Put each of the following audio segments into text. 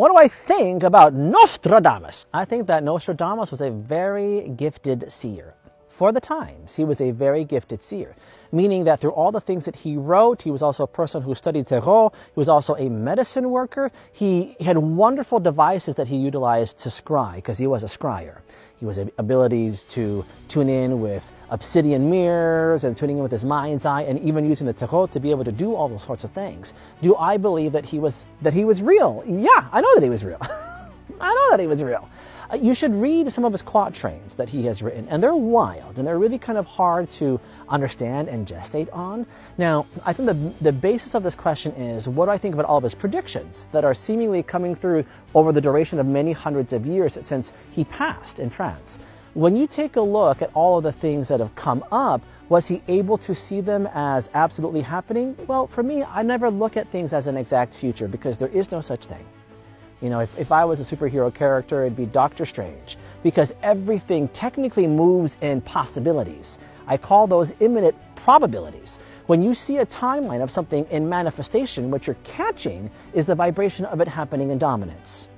What do I think about Nostradamus? I think that Nostradamus was a very gifted seer. For the times, he was a very gifted seer, meaning that through all the things that he wrote, he was also a person who studied tarot, he was also a medicine worker, he had wonderful devices that he utilized to scry, because he was a scryer. He was abilities to tune in with obsidian mirrors and tuning in with his mind's eye and even using the tarot to be able to do all those sorts of things. Do I believe that he was real? Yeah, I know that he was real. I know that he was real. You should read some of his quatrains that he has written, and they're wild, and they're really kind of hard to understand and gestate on. Now, I think the basis of this question is, what do I think about all of his predictions that are seemingly coming through over the duration of many hundreds of years since he passed in France? When you take a look at all of the things that have come up, was he able to see them as absolutely happening? Well, for me, I never look at things as an exact future, because there is no such thing. You know, if I was a superhero character, it'd be Doctor Strange, because everything technically moves in possibilities. I call those imminent probabilities. When you see a timeline of something in manifestation, what you're catching is the vibration of it happening in dominance.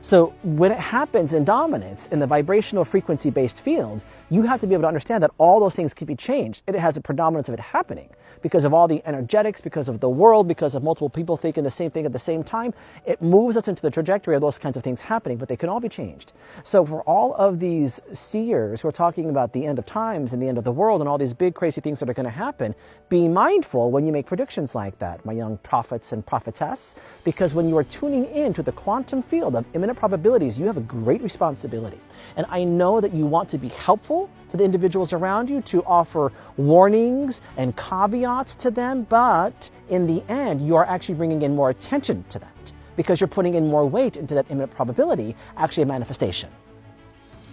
So when it happens in dominance, in the vibrational frequency-based fields, you have to be able to understand that all those things can be changed. It has a predominance of it happening because of all the energetics, because of the world, because of multiple people thinking the same thing at the same time. It moves us into the trajectory of those kinds of things happening, but they can all be changed. So for all of these seers who are talking about the end of times and the end of the world and all these big crazy things that are going to happen, be mindful when you make predictions like that, my young prophets and prophetess, because when you are tuning in to the quantum field of imminent probabilities, you have a great responsibility. And I know that you want to be helpful to the individuals around you, to offer warnings and caveats to them, but in the end, you are actually bringing in more attention to that because you're putting in more weight into that imminent probability, actually a manifestation.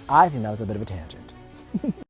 I think that was a bit of a tangent.